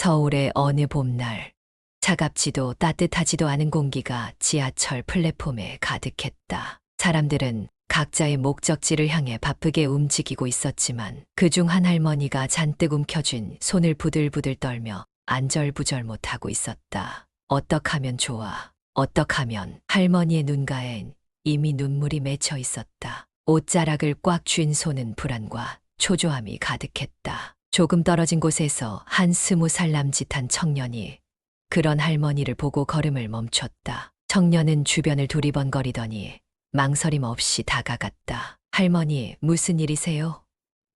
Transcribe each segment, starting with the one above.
서울의 어느 봄날, 차갑지도 따뜻하지도 않은 공기가 지하철 플랫폼에 가득했다. 사람들은 각자의 목적지를 향해 바쁘게 움직이고 있었지만 그중 한 할머니가 잔뜩 움켜쥔 손을 부들부들 떨며 안절부절 못하고 있었다. 어떡하면 좋아. 어떡하면. 할머니의 눈가엔 이미 눈물이 맺혀 있었다. 옷자락을 꽉 쥔 손은 불안과 초조함이 가득했다. 조금 떨어진 곳에서 한 20살 남짓한 청년이 그런 할머니를 보고 걸음을 멈췄다. 청년은 주변을 두리번거리더니 망설임 없이 다가갔다. 할머니, 무슨 일이세요?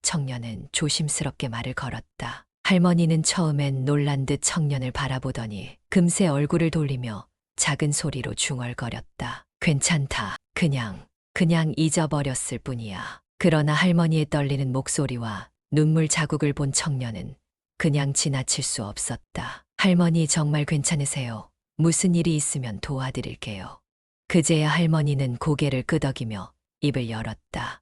청년은 조심스럽게 말을 걸었다. 할머니는 처음엔 놀란 듯 청년을 바라보더니 금세 얼굴을 돌리며 작은 소리로 중얼거렸다. 괜찮다. 그냥 잊어버렸을 뿐이야. 그러나 할머니의 떨리는 목소리와 눈물 자국을 본 청년은 그냥 지나칠 수 없었다. 할머니 정말 괜찮으세요? 무슨 일이 있으면 도와드릴게요. 그제야 할머니는 고개를 끄덕이며 입을 열었다.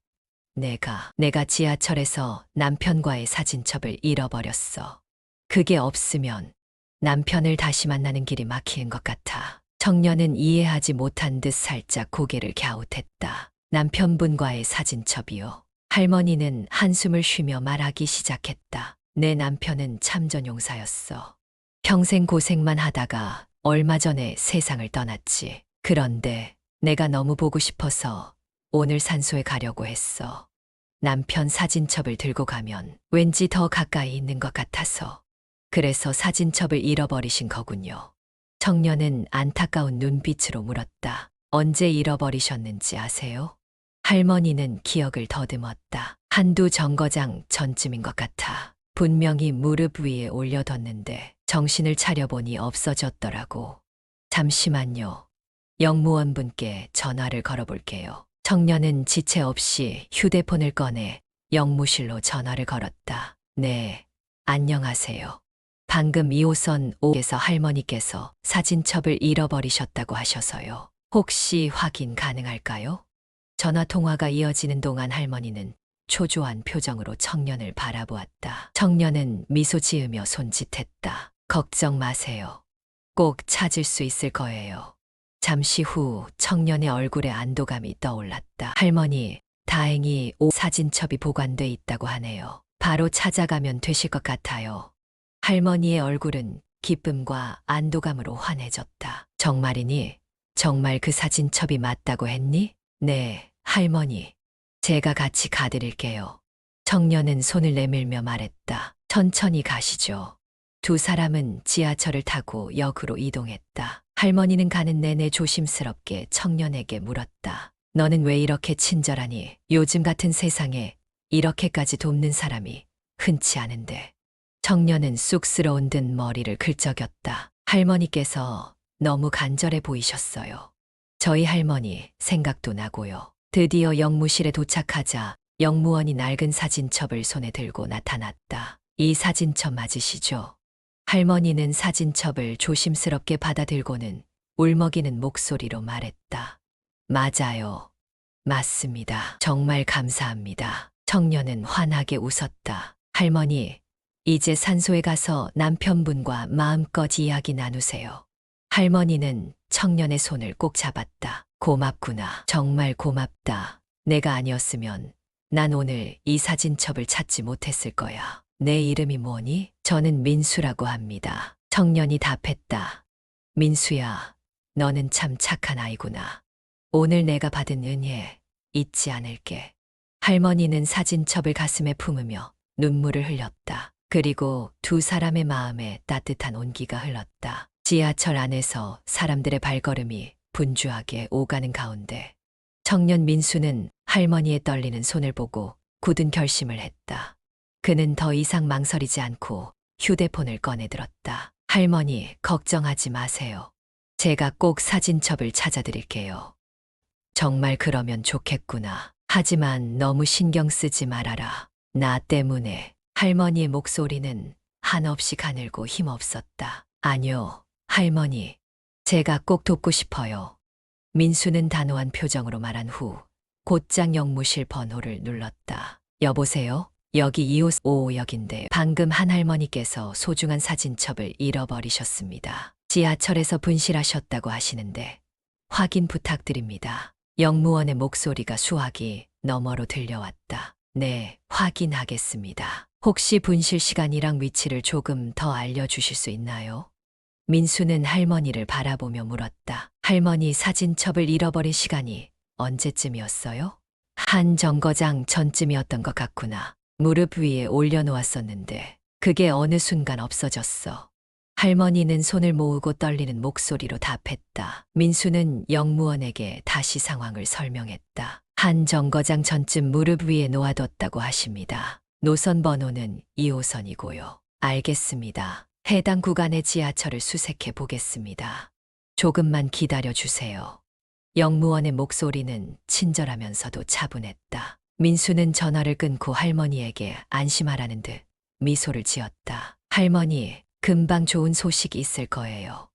내가 지하철에서 남편과의 사진첩을 잃어버렸어. 그게 없으면 남편을 다시 만나는 길이 막히는 것 같아. 청년은 이해하지 못한 듯 살짝 고개를 갸웃했다. 남편분과의 사진첩이요. 할머니는 한숨을 쉬며 말하기 시작했다. 내 남편은 참전용사였어. 평생 고생만 하다가 얼마 전에 세상을 떠났지. 그런데 내가 너무 보고 싶어서 오늘 산소에 가려고 했어. 남편 사진첩을 들고 가면 왠지 더 가까이 있는 것 같아서. 그래서 사진첩을 잃어버리신 거군요. 청년은 안타까운 눈빛으로 물었다. 언제 잃어버리셨는지 아세요? 할머니는 기억을 더듬었다. 한두 정거장 전쯤인 것 같아. 분명히 무릎 위에 올려뒀는데 정신을 차려보니 없어졌더라고. 잠시만요. 영무원분께 전화를 걸어볼게요. 청년은 지체 없이 휴대폰을 꺼내 영무실로 전화를 걸었다. 네, 안녕하세요. 방금 2호선 5에서 할머니께서 사진첩을 잃어버리셨다고 하셔서요. 혹시 확인 가능할까요? 전화 통화가 이어지는 동안 할머니는 초조한 표정으로 청년을 바라보았다. 청년은 미소 지으며 손짓했다. 걱정 마세요. 꼭 찾을 수 있을 거예요. 잠시 후 청년의 얼굴에 안도감이 떠올랐다. 할머니, 다행히 사진첩이 보관돼 있다고 하네요. 바로 찾아가면 되실 것 같아요. 할머니의 얼굴은 기쁨과 안도감으로 환해졌다. 정말이니? 정말 그 사진첩이 맞다고 했니? 네, 할머니. 제가 같이 가드릴게요. 청년은 손을 내밀며 말했다. 천천히 가시죠. 두 사람은 지하철을 타고 역으로 이동했다. 할머니는 가는 내내 조심스럽게 청년에게 물었다. 너는 왜 이렇게 친절하니? 요즘 같은 세상에 이렇게까지 돕는 사람이 흔치 않은데. 청년은 쑥스러운 듯 머리를 긁적였다. 할머니께서 너무 간절해 보이셨어요. 저희 할머니 생각도 나고요. 드디어 영무실에 도착하자 영무원이 낡은 사진첩을 손에 들고 나타났다. 이 사진첩 맞으시죠? 할머니는 사진첩을 조심스럽게 받아들고는 울먹이는 목소리로 말했다. 맞아요. 맞습니다. 정말 감사합니다. 청년은 환하게 웃었다. 할머니, 이제 산소에 가서 남편분과 마음껏 이야기 나누세요. 할머니는 청년의 손을 꼭 잡았다. 고맙구나. 정말 고맙다. 내가 아니었으면 난 오늘 이 사진첩을 찾지 못했을 거야. 내 이름이 뭐니? 저는 민수라고 합니다. 청년이 답했다. 민수야, 너는 참 착한 아이구나. 오늘 내가 받은 은혜 잊지 않을게. 할머니는 사진첩을 가슴에 품으며 눈물을 흘렸다. 그리고 두 사람의 마음에 따뜻한 온기가 흘렀다. 지하철 안에서 사람들의 발걸음이 분주하게 오가는 가운데 청년 민수는 할머니의 떨리는 손을 보고 굳은 결심을 했다. 그는 더 이상 망설이지 않고 휴대폰을 꺼내들었다. 할머니, 걱정하지 마세요. 제가 꼭 사진첩을 찾아드릴게요. 정말 그러면 좋겠구나. 하지만 너무 신경 쓰지 말아라. 나 때문에. 할머니의 목소리는 한없이 가늘고 힘없었다. 아니요, 할머니. 제가 꼭 돕고 싶어요. 민수는 단호한 표정으로 말한 후 곧장 영무실 번호를 눌렀다. 여보세요? 여기 2호 5호역인데 방금 한 할머니께서 소중한 사진첩을 잃어버리셨습니다. 지하철에서 분실하셨다고 하시는데 확인 부탁드립니다. 영무원의 목소리가 수화기 너머로 들려왔다. 네, 확인하겠습니다. 혹시 분실 시간이랑 위치를 조금 더 알려주실 수 있나요? 민수는 할머니를 바라보며 물었다. 할머니 사진첩을 잃어버린 시간이 언제쯤이었어요? 한 정거장 전쯤이었던 것 같구나. 무릎 위에 올려놓았었는데 그게 어느 순간 없어졌어. 할머니는 손을 모으고 떨리는 목소리로 답했다. 민수는 영무원에게 다시 상황을 설명했다. 한 정거장 전쯤 무릎 위에 놓아뒀다고 하십니다. 노선 번호는 2호선이고요. 알겠습니다. 해당 구간의 지하철을 수색해 보겠습니다. 조금만 기다려 주세요. 영무원의 목소리는 친절하면서도 차분했다. 민수는 전화를 끊고 할머니에게 안심하라는 듯 미소를 지었다. 할머니, 금방 좋은 소식이 있을 거예요.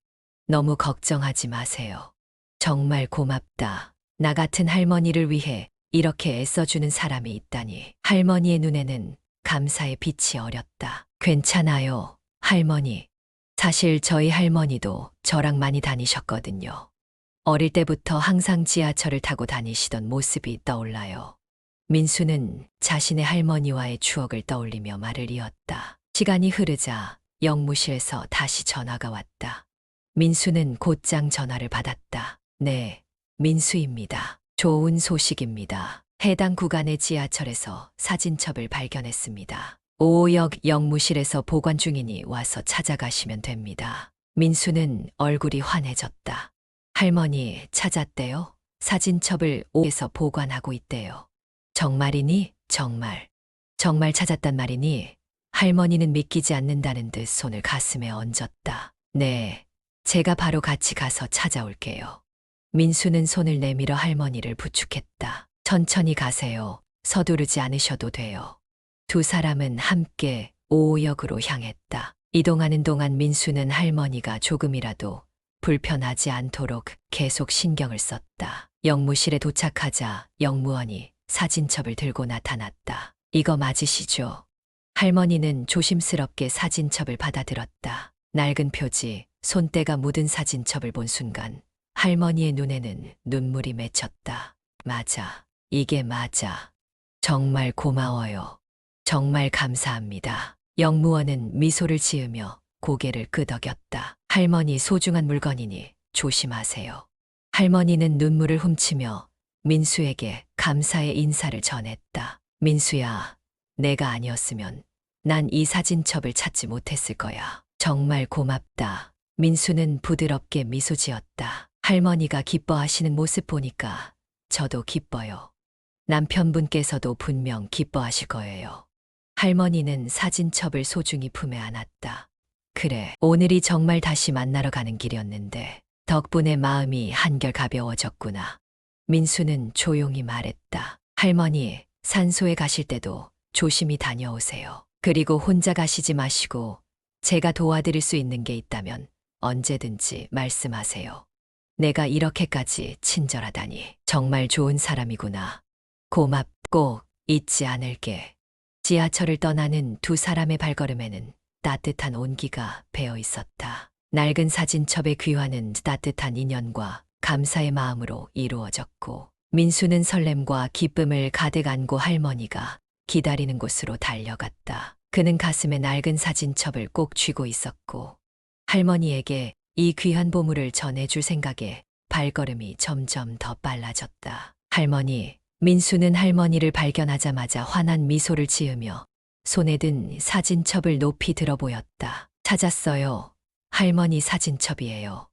너무 걱정하지 마세요. 정말 고맙다. 나 같은 할머니를 위해 이렇게 애써주는 사람이 있다니. 할머니의 눈에는 감사의 빛이 어렸다. 괜찮아요, 할머니. 사실 저희 할머니도 저랑 많이 다니셨거든요. 어릴 때부터 항상 지하철을 타고 다니시던 모습이 떠올라요. 민수는 자신의 할머니와의 추억을 떠올리며 말을 이었다. 시간이 흐르자 영무실에서 다시 전화가 왔다. 민수는 곧장 전화를 받았다. 네, 민수입니다. 좋은 소식입니다. 해당 구간의 지하철에서 사진첩을 발견했습니다. 5호역 영무실에서 보관 중이니 와서 찾아가시면 됩니다. 민수는 얼굴이 환해졌다. 할머니 찾았대요? 사진첩을 5에서 보관하고 있대요. 정말이니? 정말. 정말 찾았단 말이니? 할머니는 믿기지 않는다는 듯 손을 가슴에 얹었다. 네, 제가 바로 같이 가서 찾아올게요. 민수는 손을 내밀어 할머니를 부축했다. 천천히 가세요. 서두르지 않으셔도 돼요. 두 사람은 함께 5호역으로 향했다. 이동하는 동안 민수는 할머니가 조금이라도 불편하지 않도록 계속 신경을 썼다. 영무실에 도착하자 영무원이 사진첩을 들고 나타났다. 이거 맞으시죠? 할머니는 조심스럽게 사진첩을 받아들었다. 낡은 표지, 손때가 묻은 사진첩을 본 순간 할머니의 눈에는 눈물이 맺혔다. 맞아. 이게 맞아. 정말 고마워요. 정말 감사합니다. 영무원은 미소를 지으며 고개를 끄덕였다. 할머니 소중한 물건이니 조심하세요. 할머니는 눈물을 훔치며 민수에게 감사의 인사를 전했다. 민수야, 내가 아니었으면 난 이 사진첩을 찾지 못했을 거야. 정말 고맙다. 민수는 부드럽게 미소 지었다. 할머니가 기뻐하시는 모습 보니까 저도 기뻐요. 남편분께서도 분명 기뻐하실 거예요. 할머니는 사진첩을 소중히 품에 안았다. 그래, 오늘이 정말 다시 만나러 가는 길이었는데 덕분에 마음이 한결 가벼워졌구나. 민수는 조용히 말했다. 할머니, 산소에 가실 때도 조심히 다녀오세요. 그리고 혼자 가시지 마시고 제가 도와드릴 수 있는 게 있다면 언제든지 말씀하세요. 내가 이렇게까지 친절하다니 정말 좋은 사람이구나. 고맙고 잊지 않을게. 지하철을 떠나는 두 사람의 발걸음에는 따뜻한 온기가 배어 있었다. 낡은 사진첩의 귀환은 따뜻한 인연과 감사의 마음으로 이루어졌고 민수는 설렘과 기쁨을 가득 안고 할머니가 기다리는 곳으로 달려갔다. 그는 가슴에 낡은 사진첩을 꼭 쥐고 있었고 할머니에게 이 귀한 보물을 전해줄 생각에 발걸음이 점점 더 빨라졌다. 할머니, 민수는 할머니를 발견하자마자 환한 미소를 지으며 손에 든 사진첩을 높이 들어 보였다. 찾았어요. 할머니 사진첩이에요.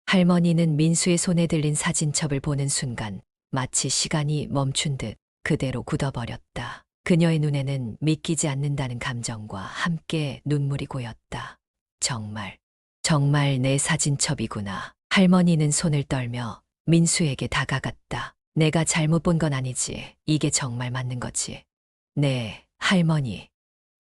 할머니는 민수의 손에 들린 사진첩을 보는 순간 마치 시간이 멈춘 듯 그대로 굳어버렸다. 그녀의 눈에는 믿기지 않는다는 감정과 함께 눈물이 고였다. 정말 내 사진첩이구나. 할머니는 손을 떨며 민수에게 다가갔다. 내가 잘못 본 건 아니지. 이게 정말 맞는 거지. 네, 할머니.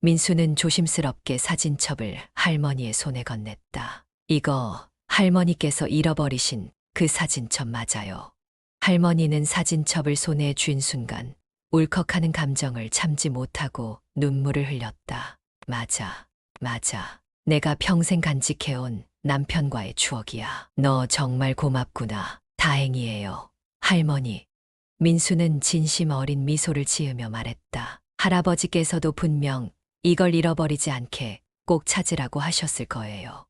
민수는 조심스럽게 사진첩을 할머니의 손에 건넸다. 이거 할머니께서 잃어버리신 그 사진첩 맞아요. 할머니는 사진첩을 손에 쥔 순간 울컥하는 감정을 참지 못하고 눈물을 흘렸다. 맞아, 맞아. 내가 평생 간직해온 남편과의 추억이야. 너 정말 고맙구나. 다행이에요. 할머니. 민수는 진심 어린 미소를 지으며 말했다. 할아버지께서도 분명 이걸 잃어버리지 않게 꼭 찾으라고 하셨을 거예요.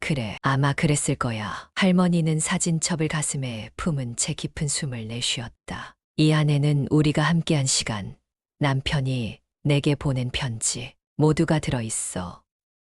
그래, 아마 그랬을 거야. 할머니는 사진첩을 가슴에 품은 채 깊은 숨을 내쉬었다. 이 안에는 우리가 함께한 시간, 남편이 내게 보낸 편지, 모두가 들어있어.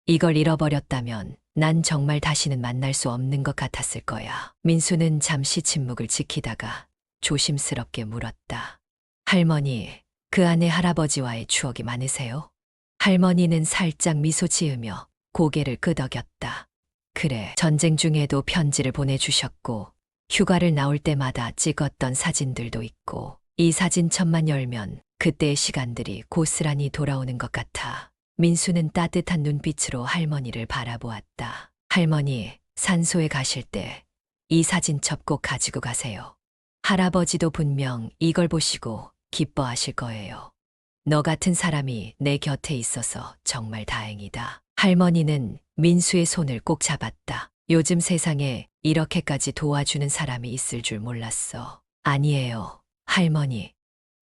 이걸 잃어버렸다면 난 정말 다시는 만날 수 없는 것 같았을 거야. 민수는 잠시 침묵을 지키다가 조심스럽게 물었다. 할머니, 그 안에 할아버지와의 추억이 많으세요? 할머니는 살짝 미소 지으며 고개를 끄덕였다. 그래, 전쟁 중에도 편지를 보내주셨고, 휴가를 나올 때마다 찍었던 사진들도 있고, 이 사진첩만 열면 그때의 시간들이 고스란히 돌아오는 것 같아. 민수는 따뜻한 눈빛으로 할머니를 바라보았다. 할머니, 산소에 가실 때 이 사진첩 꼭 가지고 가세요. 할아버지도 분명 이걸 보시고 기뻐하실 거예요. 너 같은 사람이 내 곁에 있어서 정말 다행이다. 할머니는 민수의 손을 꼭 잡았다. 요즘 세상에 이렇게까지 도와주는 사람이 있을 줄 몰랐어. 아니에요, 할머니.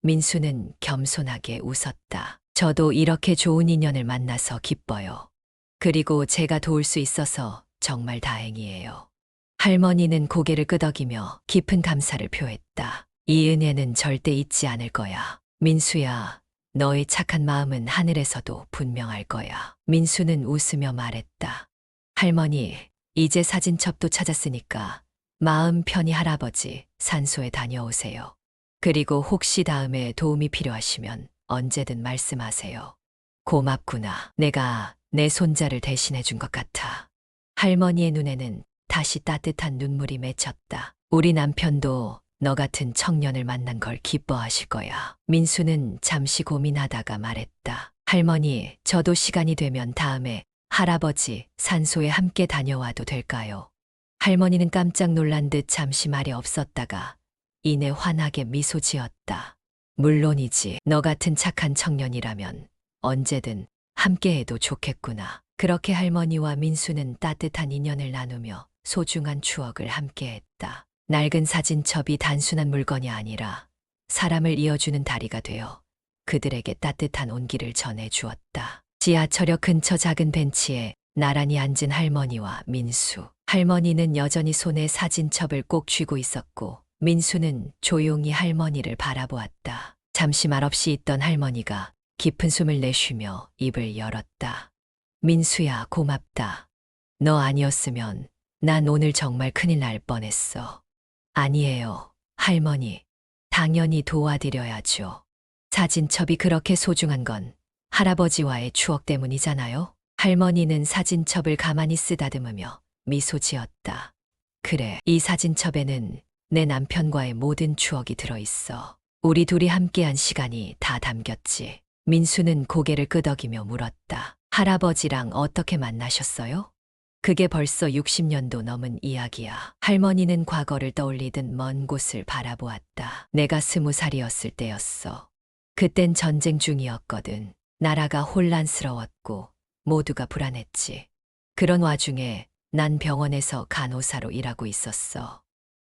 민수는 겸손하게 웃었다. 저도 이렇게 좋은 인연을 만나서 기뻐요. 그리고 제가 도울 수 있어서 정말 다행이에요. 할머니는 고개를 끄덕이며 깊은 감사를 표했다. 이 은혜는 절대 잊지 않을 거야. 민수야, 너의 착한 마음은 하늘에서도 분명할 거야. 민수는 웃으며 말했다. 할머니, 이제 사진첩도 찾았으니까 마음 편히 할아버지 산소에 다녀오세요. 그리고 혹시 다음에 도움이 필요하시면 언제든 말씀하세요. 고맙구나. 내가 내 손자를 대신해 준 것 같아. 할머니의 눈에는 다시 따뜻한 눈물이 맺혔다. 우리 남편도 너 같은 청년을 만난 걸 기뻐하실 거야. 민수는 잠시 고민하다가 말했다. 할머니, 저도 시간이 되면 다음에 할아버지 산소에 함께 다녀와도 될까요? 할머니는 깜짝 놀란 듯 잠시 말이 없었다가 이내 환하게 미소 지었다. 물론이지. 너 같은 착한 청년이라면 언제든 함께해도 좋겠구나. 그렇게 할머니와 민수는 따뜻한 인연을 나누며 소중한 추억을 함께했다. 낡은 사진첩이 단순한 물건이 아니라 사람을 이어주는 다리가 되어 그들에게 따뜻한 온기를 전해주었다. 지하철역 근처 작은 벤치에 나란히 앉은 할머니와 민수. 할머니는 여전히 손에 사진첩을 꼭 쥐고 있었고 민수는 조용히 할머니를 바라보았다. 잠시 말없이 있던 할머니가 깊은 숨을 내쉬며 입을 열었다. 민수야, 고맙다. 너 아니었으면 난 오늘 정말 큰일 날 뻔했어. 아니에요, 할머니. 당연히 도와드려야죠. 사진첩이 그렇게 소중한 건 할아버지와의 추억 때문이잖아요. 할머니는 사진첩을 가만히 쓰다듬으며 미소 지었다. 그래, 이 사진첩에는 내 남편과의 모든 추억이 들어있어. 우리 둘이 함께한 시간이 다 담겼지. 민수는 고개를 끄덕이며 물었다. 할아버지랑 어떻게 만나셨어요? 그게 벌써 60년도 넘은 이야기야. 할머니는 과거를 떠올리듯 먼 곳을 바라보았다. 내가 20살이었을 때였어. 그땐 전쟁 중이었거든. 나라가 혼란스러웠고 모두가 불안했지. 그런 와중에 난 병원에서 간호사로 일하고 있었어.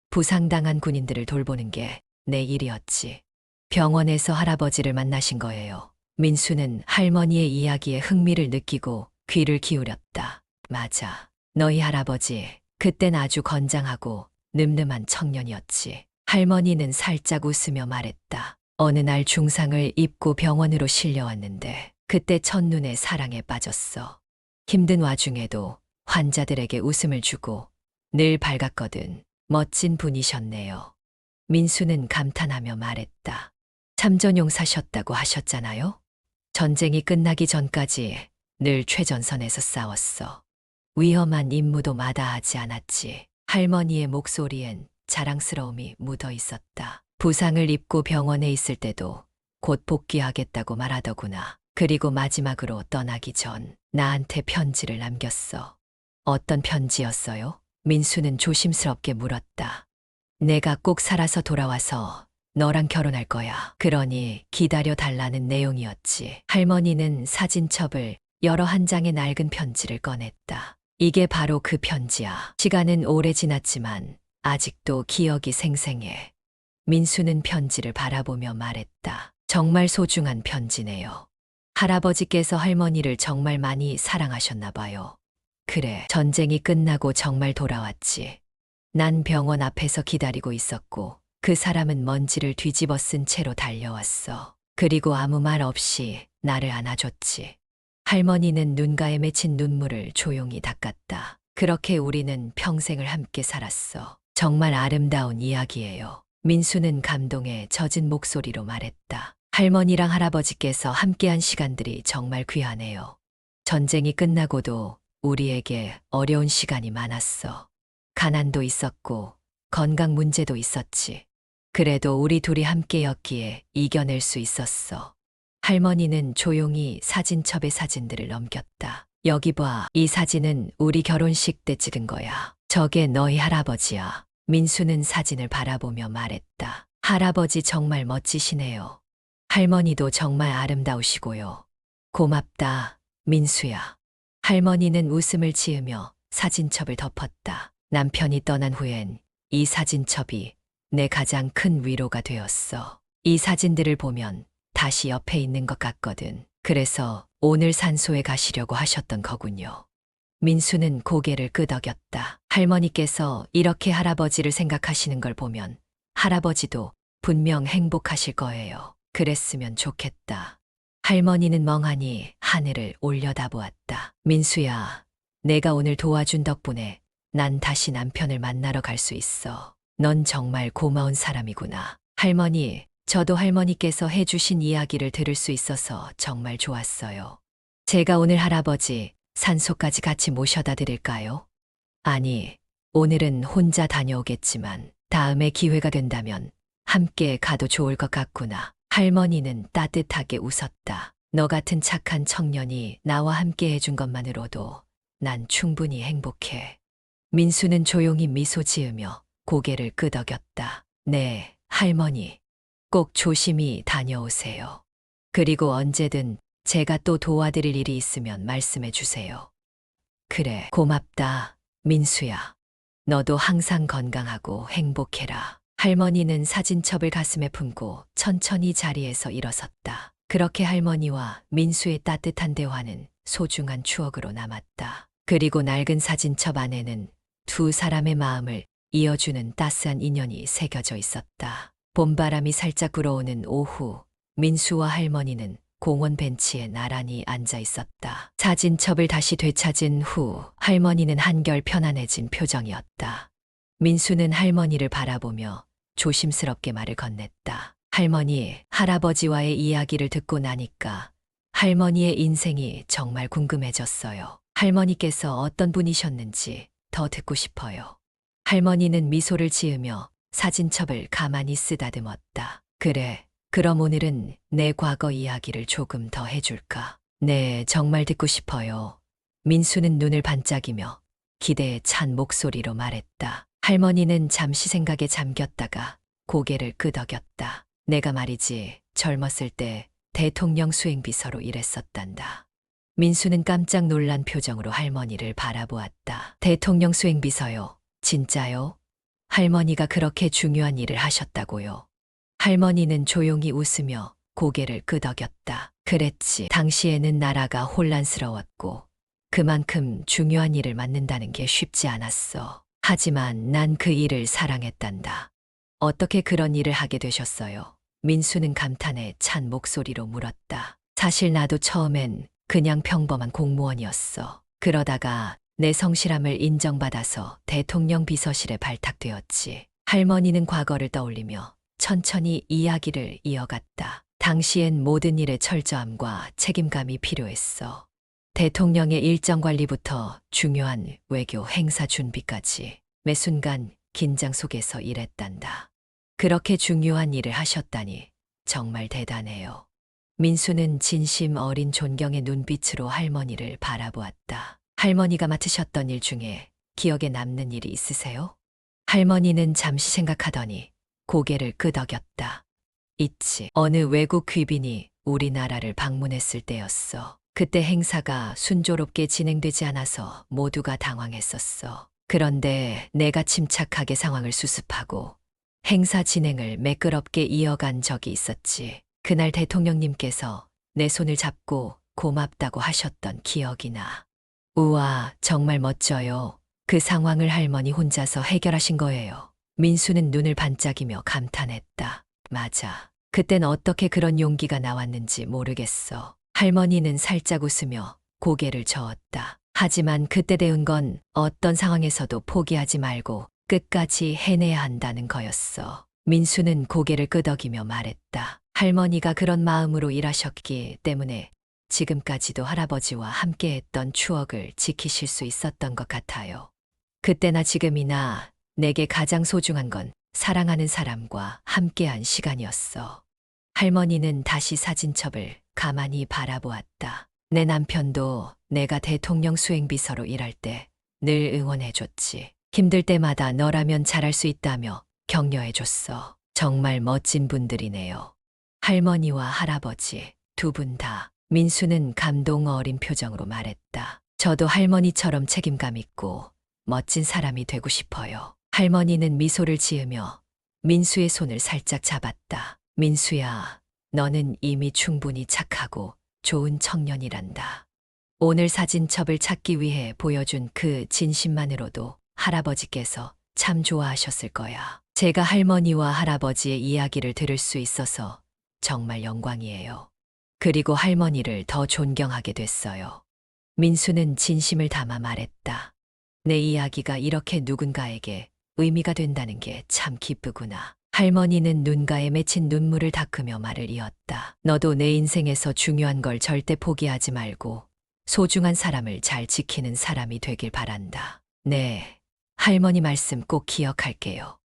부상당한 군인들을 돌보는 게 내 일이었지. 병원에서 할아버지를 만나신 거예요. 민수는 할머니의 이야기에 흥미를 느끼고 귀를 기울였다. 맞아. 너희 할아버지, 그땐 아주 건장하고 늠름한 청년이었지. 할머니는 살짝 웃으며 말했다. 어느 날 중상을 입고 병원으로 실려왔는데 그때 첫눈에 사랑에 빠졌어. 힘든 와중에도 환자들에게 웃음을 주고 늘 밝았거든. 멋진 분이셨네요. 민수는 감탄하며 말했다. 참전용사셨다고 하셨잖아요? 전쟁이 끝나기 전까지 늘 최전선에서 싸웠어. 위험한 임무도 마다하지 않았지. 할머니의 목소리엔 자랑스러움이 묻어 있었다. 부상을 입고 병원에 있을 때도 곧 복귀하겠다고 말하더구나. 그리고 마지막으로 떠나기 전 나한테 편지를 남겼어. 어떤 편지였어요? 민수는 조심스럽게 물었다. 내가 꼭 살아서 돌아와서 너랑 결혼할 거야. 그러니 기다려 달라는 내용이었지. 할머니는 사진첩을 열어 한 장의 낡은 편지를 꺼냈다. 이게 바로 그 편지야. 시간은 오래 지났지만 아직도 기억이 생생해. 민수는 편지를 바라보며 말했다. 정말 소중한 편지네요. 할아버지께서 할머니를 정말 많이 사랑하셨나 봐요. 그래, 전쟁이 끝나고 정말 돌아왔지. 난 병원 앞에서 기다리고 있었고 그 사람은 먼지를 뒤집어 쓴 채로 달려왔어. 그리고 아무 말 없이 나를 안아줬지. 할머니는 눈가에 맺힌 눈물을 조용히 닦았다. 그렇게 우리는 평생을 함께 살았어. 정말 아름다운 이야기예요. 민수는 감동에 젖은 목소리로 말했다. 할머니랑 할아버지께서 함께한 시간들이 정말 귀하네요. 전쟁이 끝나고도 우리에게 어려운 시간이 많았어. 가난도 있었고 건강 문제도 있었지. 그래도 우리 둘이 함께였기에 이겨낼 수 있었어. 할머니는 조용히 사진첩에 사진들을 넘겼다. 여기 봐. 이 사진은 우리 결혼식 때 찍은 거야. 저게 너희 할아버지야. 민수는 사진을 바라보며 말했다. 할아버지 정말 멋지시네요. 할머니도 정말 아름다우시고요. 고맙다, 민수야. 할머니는 웃음을 지으며 사진첩을 덮었다. 남편이 떠난 후엔 이 사진첩이 내 가장 큰 위로가 되었어. 이 사진들을 보면 다시 옆에 있는 것 같거든. 그래서 오늘 산소에 가시려고 하셨던 거군요. 민수는 고개를 끄덕였다. 할머니께서 이렇게 할아버지를 생각하시는 걸 보면 할아버지도 분명 행복하실 거예요. 그랬으면 좋겠다. 할머니는 멍하니 하늘을 올려다보았다. 민수야, 내가 오늘 도와준 덕분에 난 다시 남편을 만나러 갈 수 있어. 넌 정말 고마운 사람이구나. 할머니, 저도 할머니께서 해주신 이야기를 들을 수 있어서 정말 좋았어요. 제가 오늘 할아버지 산소까지 같이 모셔다 드릴까요? 아니, 오늘은 혼자 다녀오겠지만 다음에 기회가 된다면 함께 가도 좋을 것 같구나. 할머니는 따뜻하게 웃었다. 너 같은 착한 청년이 나와 함께 해준 것만으로도 난 충분히 행복해. 민수는 조용히 미소 지으며 고개를 끄덕였다. 네, 할머니. 꼭 조심히 다녀오세요. 그리고 언제든 제가 또 도와드릴 일이 있으면 말씀해 주세요. 그래, 고맙다, 민수야. 너도 항상 건강하고 행복해라. 할머니는 사진첩을 가슴에 품고 천천히 자리에서 일어섰다. 그렇게 할머니와 민수의 따뜻한 대화는 소중한 추억으로 남았다. 그리고 낡은 사진첩 안에는 두 사람의 마음을 이어주는 따스한 인연이 새겨져 있었다. 봄바람이 살짝 불어오는 오후, 민수와 할머니는 공원 벤치에 나란히 앉아 있었다. 사진첩을 다시 되찾은 후 할머니는 한결 편안해진 표정이었다. 민수는 할머니를 바라보며 조심스럽게 말을 건넸다. 할머니, 할아버지와의 이야기를 듣고 나니까 할머니의 인생이 정말 궁금해졌어요. 할머니께서 어떤 분이셨는지 더 듣고 싶어요. 할머니는 미소를 지으며 사진첩을 가만히 쓰다듬었다. 그래, 그럼 오늘은 내 과거 이야기를 조금 더 해줄까? 네, 정말 듣고 싶어요. 민수는 눈을 반짝이며 기대에 찬 목소리로 말했다. 할머니는 잠시 생각에 잠겼다가 고개를 끄덕였다. 내가 말이지, 젊었을 때 대통령 수행비서로 일했었단다. 민수는 깜짝 놀란 표정으로 할머니를 바라보았다. 대통령 수행비서요? 진짜요? 할머니가 그렇게 중요한 일을 하셨다고요? 할머니는 조용히 웃으며 고개를 끄덕였다. 그랬지. 당시에는 나라가 혼란스러웠고 그만큼 중요한 일을 맡는다는 게 쉽지 않았어. 하지만 난 그 일을 사랑했단다. 어떻게 그런 일을 하게 되셨어요? 민수는 감탄에 찬 목소리로 물었다. 사실 나도 처음엔 그냥 평범한 공무원이었어. 그러다가 내 성실함을 인정받아서 대통령 비서실에 발탁되었지. 할머니는 과거를 떠올리며 천천히 이야기를 이어갔다. 당시엔 모든 일에 철저함과 책임감이 필요했어. 대통령의 일정 관리부터 중요한 외교 행사 준비까지 매 순간 긴장 속에서 일했단다. 그렇게 중요한 일을 하셨다니 정말 대단해요. 민수는 진심 어린 존경의 눈빛으로 할머니를 바라보았다. 할머니가 맡으셨던 일 중에 기억에 남는 일이 있으세요? 할머니는 잠시 생각하더니 고개를 끄덕였다. 있지. 어느 외국 귀빈이 우리나라를 방문했을 때였어. 그때 행사가 순조롭게 진행되지 않아서 모두가 당황했었어. 그런데 내가 침착하게 상황을 수습하고 행사 진행을 매끄럽게 이어간 적이 있었지. 그날 대통령님께서 내 손을 잡고 고맙다고 하셨던 기억이 나. 우와, 정말 멋져요. 그 상황을 할머니 혼자서 해결하신 거예요. 민수는 눈을 반짝이며 감탄했다. 맞아. 그땐 어떻게 그런 용기가 나왔는지 모르겠어. 할머니는 살짝 웃으며 고개를 저었다. 하지만 그때 배운 건 어떤 상황에서도 포기하지 말고 끝까지 해내야 한다는 거였어. 민수는 고개를 끄덕이며 말했다. 할머니가 그런 마음으로 일하셨기 때문에 지금까지도 할아버지와 함께했던 추억을 지키실 수 있었던 것 같아요. 그때나 지금이나 내게 가장 소중한 건 사랑하는 사람과 함께한 시간이었어. 할머니는 다시 사진첩을 가만히 바라보았다. 내 남편도 내가 대통령 수행비서로 일할 때 늘 응원해줬지. 힘들 때마다 너라면 잘할 수 있다며 격려해줬어. 정말 멋진 분들이네요. 할머니와 할아버지 두 분 다. 민수는 감동 어린 표정으로 말했다. 저도 할머니처럼 책임감 있고 멋진 사람이 되고 싶어요. 할머니는 미소를 지으며 민수의 손을 살짝 잡았다. 민수야, 너는 이미 충분히 착하고 좋은 청년이란다. 오늘 사진첩을 찾기 위해 보여준 그 진심만으로도 할아버지께서 참 좋아하셨을 거야. 제가 할머니와 할아버지의 이야기를 들을 수 있어서 정말 영광이에요. 그리고 할머니를 더 존경하게 됐어요. 민수는 진심을 담아 말했다. 내 이야기가 이렇게 누군가에게 의미가 된다는 게 참 기쁘구나. 할머니는 눈가에 맺힌 눈물을 닦으며 말을 이었다. 너도 내 인생에서 중요한 걸 절대 포기하지 말고 소중한 사람을 잘 지키는 사람이 되길 바란다. 네, 할머니 말씀 꼭 기억할게요.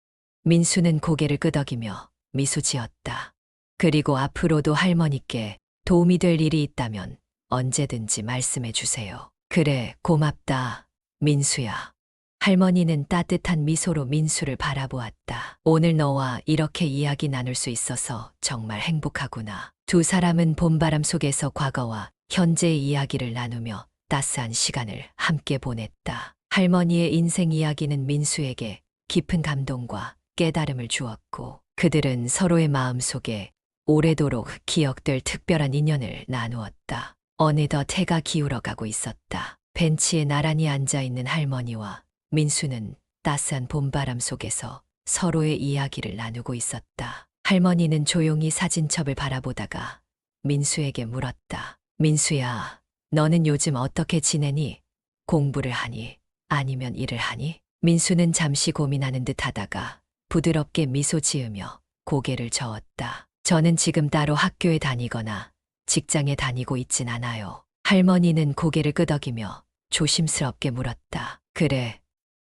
민수는 고개를 끄덕이며 미소 지었다. 그리고 앞으로도 할머니께 도움이 될 일이 있다면 언제든지 말씀해 주세요. 그래, 고맙다, 민수야. 할머니는 따뜻한 미소로 민수를 바라보았다. 오늘 너와 이렇게 이야기 나눌 수 있어서 정말 행복하구나. 두 사람은 봄바람 속에서 과거와 현재의 이야기를 나누며 따스한 시간을 함께 보냈다. 할머니의 인생 이야기는 민수에게 깊은 감동과 깨달음을 주었고 그들은 서로의 마음 속에 오래도록 기억될 특별한 인연을 나누었다. 어느덧 해가 기울어가고 있었다. 벤치에 나란히 앉아있는 할머니와 민수는 따스한 봄바람 속에서 서로의 이야기를 나누고 있었다. 할머니는 조용히 사진첩을 바라보다가 민수에게 물었다. 민수야, 너는 요즘 어떻게 지내니? 공부를 하니? 아니면 일을 하니? 민수는 잠시 고민하는 듯 하다가 부드럽게 미소 지으며 고개를 저었다. 저는 지금 따로 학교에 다니거나 직장에 다니고 있진 않아요. 할머니는 고개를 끄덕이며 조심스럽게 물었다. 그래,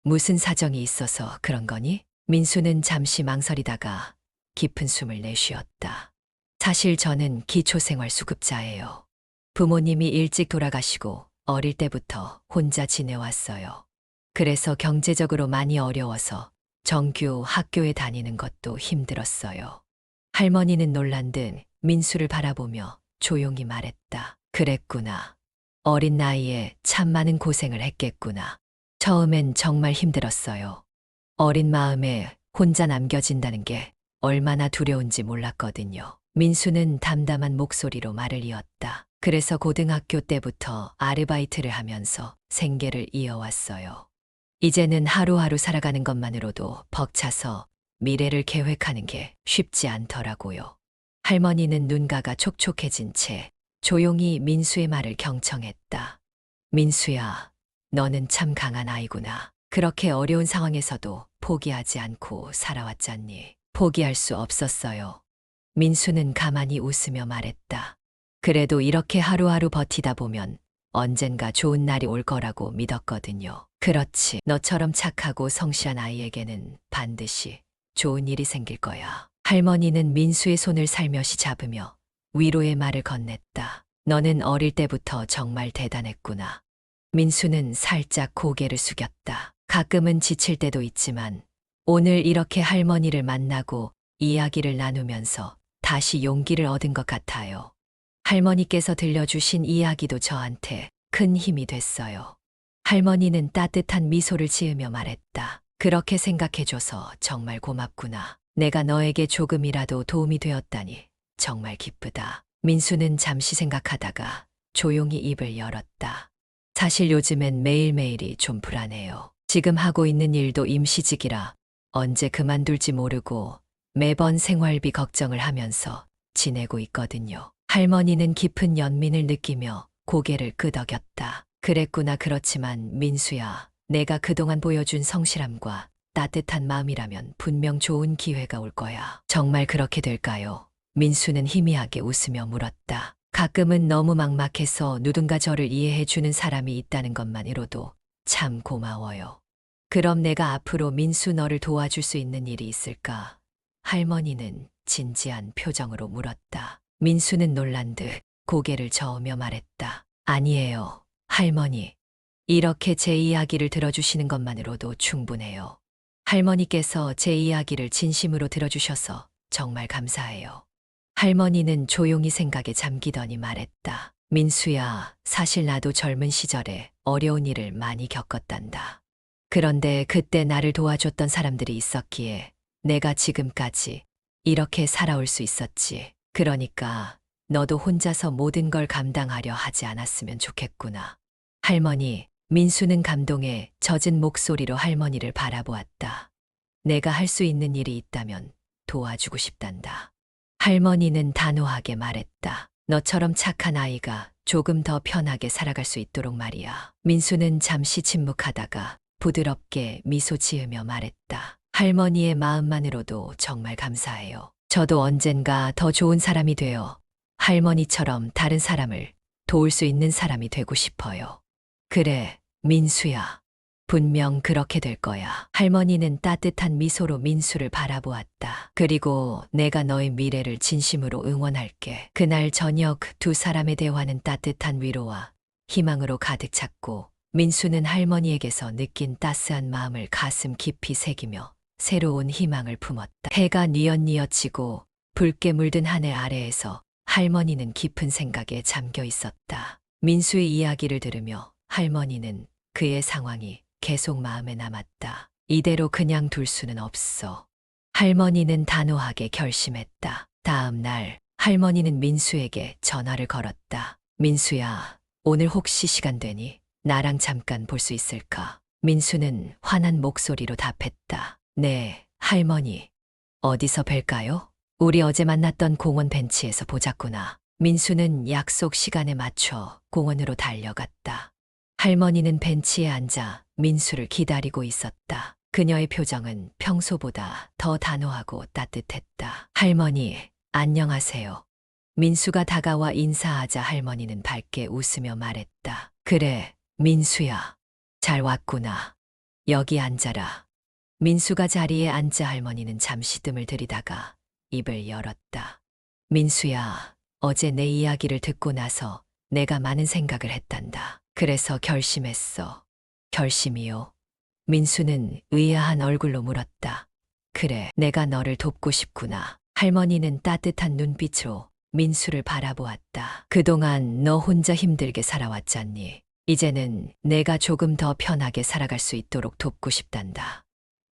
무슨 사정이 있어서 그런 거니? 민수는 잠시 망설이다가 깊은 숨을 내쉬었다. 사실 저는 기초생활수급자예요. 부모님이 일찍 돌아가시고 어릴 때부터 혼자 지내왔어요. 그래서 경제적으로 많이 어려워서 정규 학교에 다니는 것도 힘들었어요. 할머니는 놀란 듯 민수를 바라보며 조용히 말했다. 그랬구나. 어린 나이에 참 많은 고생을 했겠구나. 처음엔 정말 힘들었어요. 어린 마음에 혼자 남겨진다는 게 얼마나 두려운지 몰랐거든요. 민수는 담담한 목소리로 말을 이었다. 그래서 고등학교 때부터 아르바이트를 하면서 생계를 이어왔어요. 이제는 하루하루 살아가는 것만으로도 벅차서 미래를 계획하는 게 쉽지 않더라고요. 할머니는 눈가가 촉촉해진 채 조용히 민수의 말을 경청했다. 민수야, 너는 참 강한 아이구나. 그렇게 어려운 상황에서도 포기하지 않고 살아왔잖니. 포기할 수 없었어요. 민수는 가만히 웃으며 말했다. 그래도 이렇게 하루하루 버티다 보면 언젠가 좋은 날이 올 거라고 믿었거든요. 그렇지. 너처럼 착하고 성실한 아이에게는 반드시 좋은 일이 생길 거야. 할머니는 민수의 손을 살며시 잡으며 위로의 말을 건넸다. 너는 어릴 때부터 정말 대단했구나. 민수는 살짝 고개를 숙였다. 가끔은 지칠 때도 있지만 오늘 이렇게 할머니를 만나고 이야기를 나누면서 다시 용기를 얻은 것 같아요. 할머니께서 들려주신 이야기도 저한테 큰 힘이 됐어요. 할머니는 따뜻한 미소를 지으며 말했다. 그렇게 생각해줘서 정말 고맙구나. 내가 너에게 조금이라도 도움이 되었다니 정말 기쁘다. 민수는 잠시 생각하다가 조용히 입을 열었다. 사실 요즘엔 매일매일이 좀 불안해요. 지금 하고 있는 일도 임시직이라 언제 그만둘지 모르고 매번 생활비 걱정을 하면서 지내고 있거든요. 할머니는 깊은 연민을 느끼며 고개를 끄덕였다. 그랬구나. 그렇지만 민수야, 내가 그동안 보여준 성실함과 따뜻한 마음이라면 분명 좋은 기회가 올 거야. 정말 그렇게 될까요? 민수는 희미하게 웃으며 물었다. 가끔은 너무 막막해서 누군가 저를 이해해 주는 사람이 있다는 것만으로도 참 고마워요. 그럼 내가 앞으로 민수 너를 도와줄 수 있는 일이 있을까? 할머니는 진지한 표정으로 물었다. 민수는 놀란 듯 고개를 저으며 말했다. 아니에요, 할머니. 이렇게 제 이야기를 들어주시는 것만으로도 충분해요. 할머니께서 제 이야기를 진심으로 들어주셔서 정말 감사해요. 할머니는 조용히 생각에 잠기더니 말했다. 민수야, 사실 나도 젊은 시절에 어려운 일을 많이 겪었단다. 그런데 그때 나를 도와줬던 사람들이 있었기에 내가 지금까지 이렇게 살아올 수 있었지. 그러니까 너도 혼자서 모든 걸 감당하려 하지 않았으면 좋겠구나. 할머니, 민수는 감동에 젖은 목소리로 할머니를 바라보았다. 내가 할 수 있는 일이 있다면 도와주고 싶단다. 할머니는 단호하게 말했다. 너처럼 착한 아이가 조금 더 편하게 살아갈 수 있도록 말이야. 민수는 잠시 침묵하다가 부드럽게 미소 지으며 말했다. 할머니의 마음만으로도 정말 감사해요. 저도 언젠가 더 좋은 사람이 되어 할머니처럼 다른 사람을 도울 수 있는 사람이 되고 싶어요. 그래, 민수야. 분명 그렇게 될 거야. 할머니는 따뜻한 미소로 민수를 바라보았다. 그리고 내가 너의 미래를 진심으로 응원할게. 그날 저녁 두 사람의 대화는 따뜻한 위로와 희망으로 가득 찼고 민수는 할머니에게서 느낀 따스한 마음을 가슴 깊이 새기며 새로운 희망을 품었다. 해가 뉘엿뉘엿 지고 붉게 물든 하늘 아래에서 할머니는 깊은 생각에 잠겨 있었다. 민수의 이야기를 들으며 할머니는 그의 상황이 계속 마음에 남았다. 이대로 그냥 둘 수는 없어. 할머니는 단호하게 결심했다. 다음 날 할머니는 민수에게 전화를 걸었다. 민수야, 오늘 혹시 시간 되니? 나랑 잠깐 볼 수 있을까? 민수는 환한 목소리로 답했다. 네, 할머니. 어디서 뵐까요? 우리 어제 만났던 공원 벤치에서 보자꾸나. 민수는 약속 시간에 맞춰 공원으로 달려갔다. 할머니는 벤치에 앉아 민수를 기다리고 있었다. 그녀의 표정은 평소보다 더 단호하고 따뜻했다. 할머니, 안녕하세요. 민수가 다가와 인사하자 할머니는 밝게 웃으며 말했다. 그래, 민수야. 잘 왔구나. 여기 앉아라. 민수가 자리에 앉자 할머니는 잠시 뜸을 들이다가 입을 열었다. 민수야, 어제 내 이야기를 듣고 나서 내가 많은 생각을 했단다. 그래서 결심했어. 결심이요? 민수는 의아한 얼굴로 물었다. 그래, 내가 너를 돕고 싶구나. 할머니는 따뜻한 눈빛으로 민수를 바라보았다. 그동안 너 혼자 힘들게 살아왔잖니. 이제는 내가 조금 더 편하게 살아갈 수 있도록 돕고 싶단다.